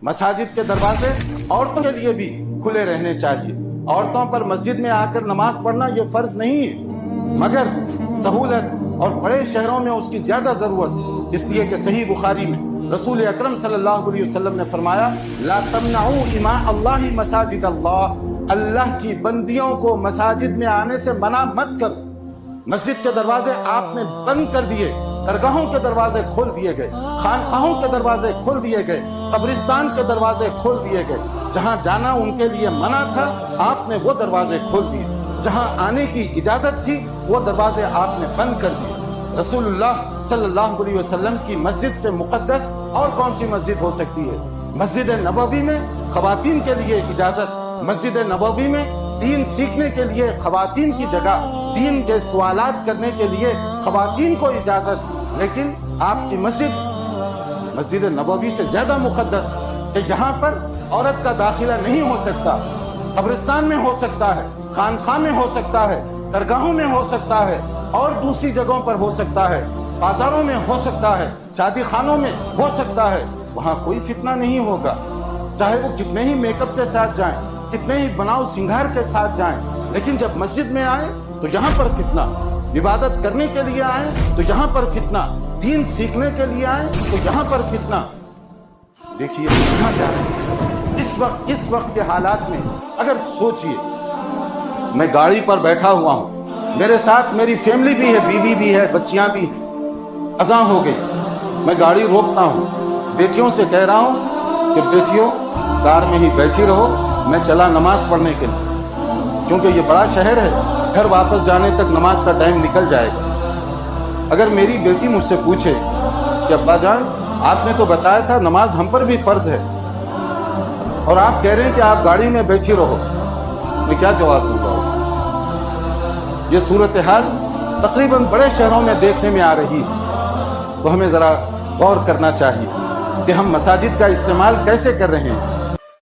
مساجد کے دروازے عورتوں کے لیے بھی کھلے رہنے چاہیے. عورتوں پر مسجد میں آ کر نماز پڑھنا یہ فرض نہیں ہے، مگر سہولت اور بڑے شہروں میں اس کی زیادہ ضرورت، اس لیے کہ صحیح بخاری میں رسول اکرم صلی اللہ علیہ وسلم نے فرمایا لا تمنعوا اماء اللہ مساجد اللہ، اللہ کی بندیوں کو مساجد میں آنے سے منع مت کرو. مسجد کے دروازے آپ نے بند کر دیے، درگاہوں کے دروازے کھول دیے گئے، خانقاہوں کے دروازے کھول دیے گئے، قبرستان کے دروازے کھول دیے گئے. جہاں جانا ان کے لیے منع تھا آپ نے وہ دروازے کھول دیے، جہاں آنے کی اجازت تھی وہ دروازے آپ نے بند کر دیے. رسول اللہ صلی اللہ علیہ وسلم کی مسجد سے مقدس اور کون سی مسجد ہو سکتی ہے؟ مسجد نبوی میں خواتین کے لیے اجازت، مسجد نبوی میں دین سیکھنے کے لیے خواتین کی جگہ، دین کے سوالات کرنے کے لیے خواتین کو اجازت. لیکن آپ کی مسجد نبوی سے زیادہ مقدس کہ جہاں پر عورت کا داخلہ نہیں ہو سکتا. قبرستان میں ہو سکتا ہے، خانقاہ میں ہو سکتا ہے، درگاہوں میں ہو سکتا ہے، اور دوسری جگہوں پر ہو سکتا ہے، بازاروں میں ہو سکتا ہے، شادی خانوں میں ہو سکتا ہے. وہاں کوئی فتنہ نہیں ہوگا، چاہے وہ کتنے ہی میک اپ کے ساتھ جائیں، کتنے ہی بناؤ سنگھار کے ساتھ جائیں. لیکن جب مسجد میں آئیں تو یہاں پر فتنہ، عبادت کرنے کے لیے آئیں تو یہاں پر فتنہ، دین سیکھنے کے لیے آئیں تو یہاں پر فتنہ. دیکھیے کہاں جا رہے ہیں اس وقت کے حالات میں. اگر سوچئے میں گاڑی پر بیٹھا ہوا ہوں، میرے ساتھ میری فیملی بھی ہے، بیوی بھی ہے، بچیاں بھی ہیں. اذان ہو گئی، میں گاڑی روکتا ہوں، بیٹیوں سے کہہ رہا ہوں کہ بیٹیوں کار میں ہی بیٹھی رہو، میں چلا نماز پڑھنے کے لیے، کیونکہ یہ بڑا شہر ہے، گھر واپس جانے تک نماز کا ٹائم نکل جائے گا. اگر میری بیٹی مجھ سے پوچھے کہ ابا جان آپ نے تو بتایا تھا نماز ہم پر بھی فرض ہے، اور آپ کہہ رہے ہیں کہ آپ گاڑی میں بیٹھی رہو، میں کیا جواب دوں گا اسے؟ یہ صورتحال تقریباً بڑے شہروں میں دیکھنے میں آ رہی ہے. تو ہمیں ذرا غور کرنا چاہیے کہ ہم مساجد کا استعمال کیسے کر رہے ہیں.